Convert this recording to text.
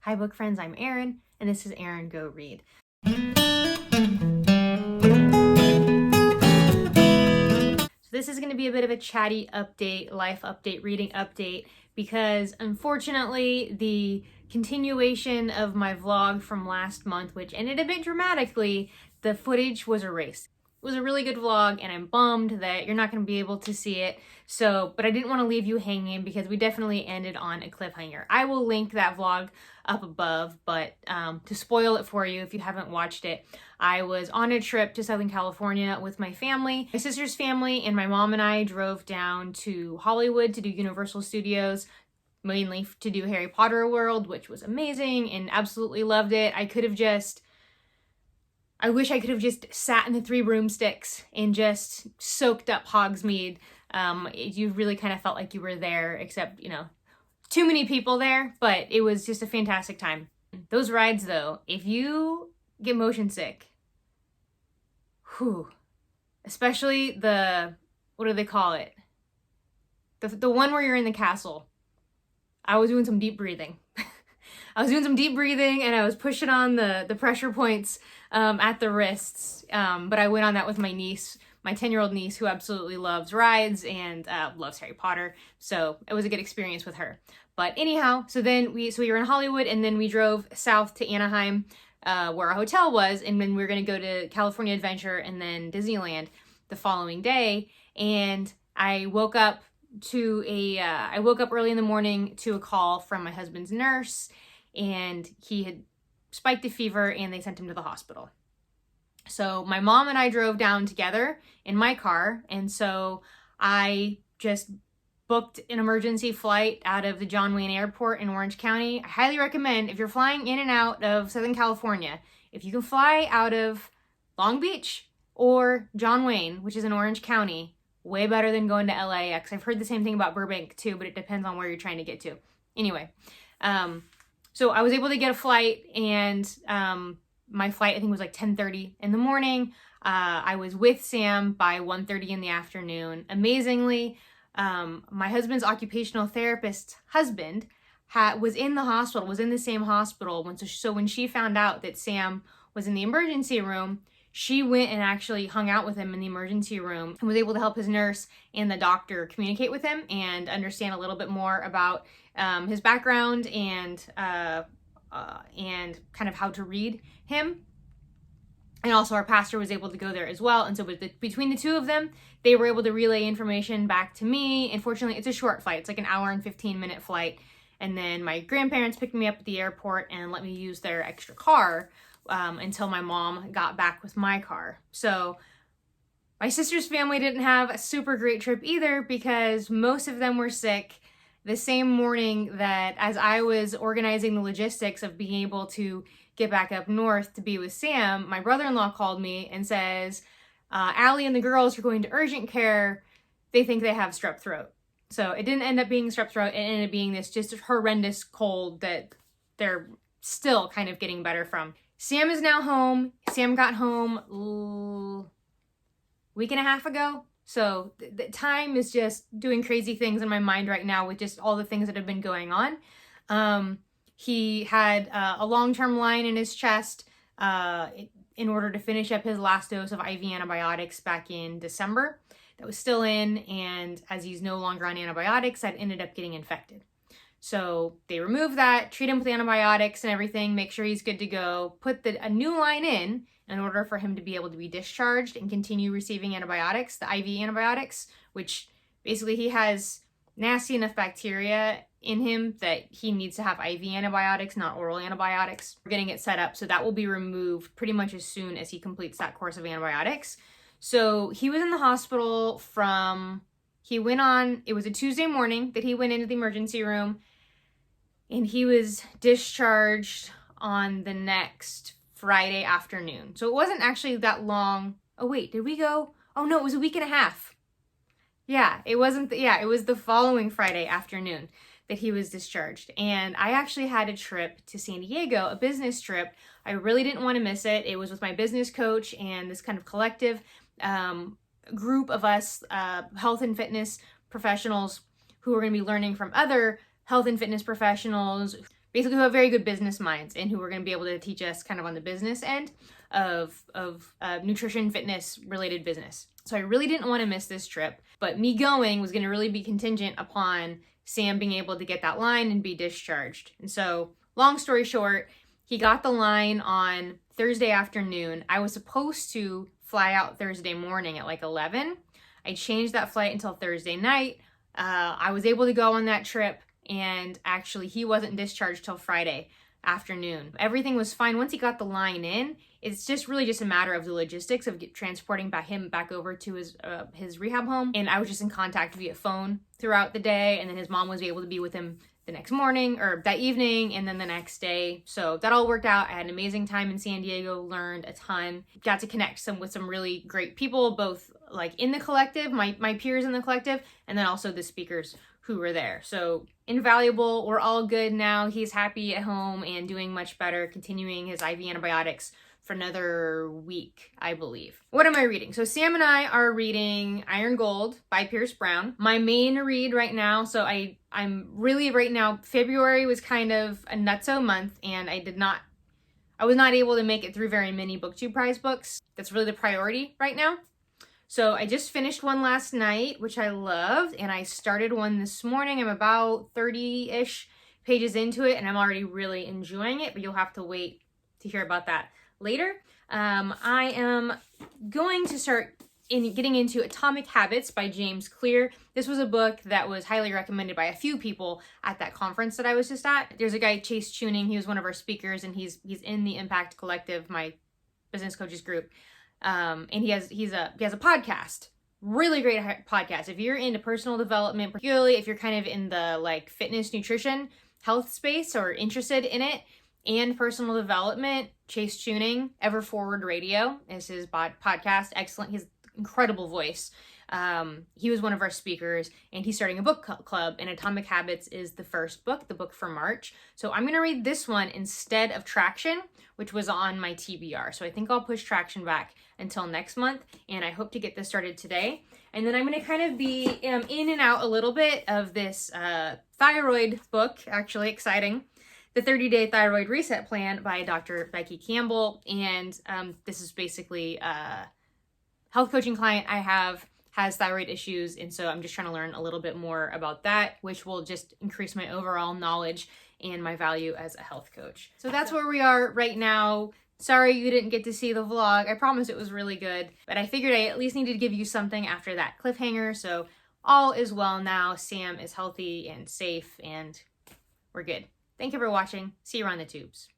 Hi book friends, I'm Erin, and this is Erin Go Read. So this is going to be a bit of a chatty update, life update, reading update, because unfortunately the continuation of my vlog from last month, which ended a bit dramatically, the footage was erased. It was a really good vlog and I'm bummed that you're not going to be able to see it. But I didn't want to leave you hanging because we definitely ended on a cliffhanger. I will link that vlog up above, but to spoil it for you if you haven't watched it, I was on a trip to Southern California with my family. My sister's family and my mom and I drove down to Hollywood to do Universal Studios, mainly to do Harry Potter World, which was amazing and absolutely loved it. I wish I could have just sat in the Three Broomsticks and just soaked up Hogsmeade. You really kind of felt like you were there, except, too many people there, but it was just a fantastic time. Those rides though, if you get motion sick, especially what do they call it? The one where you're in the castle. I was doing some deep breathing. And I was pushing on the pressure points at the wrists. But I went on that with my niece, my 10-year-old niece, who absolutely loves rides and loves Harry Potter. So it was a good experience with her. But anyhow, so we were in Hollywood and then we drove south to Anaheim, where our hotel was. And then we were going to go to California Adventure and then Disneyland the following day. And I woke up early in the morning to a call from my husband's nurse, and he had spiked a fever and they sent him to the hospital. So my mom and I drove down together in my car, and so I just booked an emergency flight out of the John Wayne Airport in Orange County. I highly recommend, if you're flying in and out of Southern California, if you can fly out of Long Beach or John Wayne, which is in Orange County, way better than going to LAX. I've heard the same thing about Burbank too, but it depends on where you're trying to get to. Anyway, so I was able to get a flight, and my flight I think was like 10:30 in the morning. I was with Sam by 1:30 in the afternoon. Amazingly, my husband's occupational therapist's husband was in the same hospital. So when she found out that Sam was in the emergency room, she went and actually hung out with him in the emergency room and was able to help his nurse and the doctor communicate with him and understand a little bit more about his background and kind of how to read him. And also our pastor was able to go there as well. And so between the two of them, they were able to relay information back to me. Unfortunately, it's a short flight. It's like an hour and 15-minute flight. And then my grandparents picked me up at the airport and let me use their extra car until my mom got back with my car. So my sister's family didn't have a super great trip either, because most of them were sick. The same morning that as I was organizing the logistics of being able to get back up north to be with Sam, my brother-in-law called me and says, Allie and the girls are going to urgent care. They think they have strep throat. So it didn't end up being strep throat. It ended up being this just horrendous cold that they're still kind of getting better from. Sam is now home. Sam got home a week and a half ago. So the time is just doing crazy things in my mind right now with just all the things that have been going on. He had a long-term line in his chest in order to finish up his last dose of IV antibiotics back in December. That was still in, and as he's no longer on antibiotics, that ended up getting infected. So they removed that, treat him with antibiotics and everything, make sure he's good to go, put a new line in order for him to be able to be discharged and continue receiving antibiotics, the IV antibiotics, which basically he has nasty enough bacteria in him that he needs to have IV antibiotics, not oral antibiotics. We're getting it set up, so that will be removed pretty much as soon as he completes that course of antibiotics. So he was in the hospital it was a Tuesday morning that he went into the emergency room, and he was discharged on the next Friday afternoon. So it wasn't actually that long. Oh wait, did we go? Oh no, it was a week and a half. Yeah, it was the following Friday afternoon that he was discharged. And I actually had a trip to San Diego, a business trip. I really didn't want to miss it. It was with my business coach and this kind of collective group of us health and fitness professionals who are going to be learning from other health and fitness professionals basically who have very good business minds and who are going to be able to teach us kind of on the business end of nutrition, fitness related business. So I really didn't want to miss this trip, but me going was going to really be contingent upon Sam being able to get that line and be discharged. And so long story short, he got the line on Thursday afternoon. I was supposed to fly out Thursday morning at like 11. I changed that flight until Thursday night. I was able to go on that trip, and actually he wasn't discharged till Friday afternoon. Everything was fine. Once he got the line in, it's just really just a matter of the logistics of transporting him back over to his rehab home. And I was just in contact via phone throughout the day, and then his mom was able to be with him the next morning or that evening and then the next day. So that all worked out. I had an amazing time in San Diego, learned a ton, got to connect with some really great people, both like in the collective, my peers in the collective, and then also the speakers who were there. So invaluable. We're all good now. He's happy at home and doing much better, continuing his IV antibiotics for another week, I believe. What am I reading? So Sam and I are reading Iron Gold by Pierce Brown. My main read right now, so I'm really right now, February was kind of a nutso month, and I was not able to make it through very many BookTube prize books. That's really the priority right now. So I just finished one last night, which I loved, and I started one this morning. I'm about 30-ish pages into it, and I'm already really enjoying it, but you'll have to wait to hear about that later. I am going to start getting into Atomic Habits by James Clear. This was a book that was highly recommended by a few people at that conference that I was just at. There's a guy, Chase Tuning, he was one of our speakers, and he's in the Impact Collective, my business coaches group. And he has a podcast, really great podcast. If you're into personal development, particularly if you're kind of in the like fitness, nutrition, health space or interested in it, and personal development, Chase Tuning, Ever Forward Radio is his podcast. Excellent. He's incredible voice. He was one of our speakers, and he's starting a book club, and Atomic Habits is the first book, the book for March. So I'm going to read this one instead of Traction, which was on my TBR. So I think I'll push Traction back until next month, and I hope to get this started today. And then I'm going to kind of be in and out a little bit of this thyroid book, actually exciting. The 30-Day Thyroid Reset Plan by Dr. Becky Campbell. And this is basically a health coaching client I have has thyroid issues. And so I'm just trying to learn a little bit more about that, which will just increase my overall knowledge and my value as a health coach. So that's where we are right now. Sorry you didn't get to see the vlog. I promise it was really good, but I figured I at least needed to give you something after that cliffhanger. So all is well now. Sam is healthy and safe, and we're good. Thank you for watching. See you around the tubes.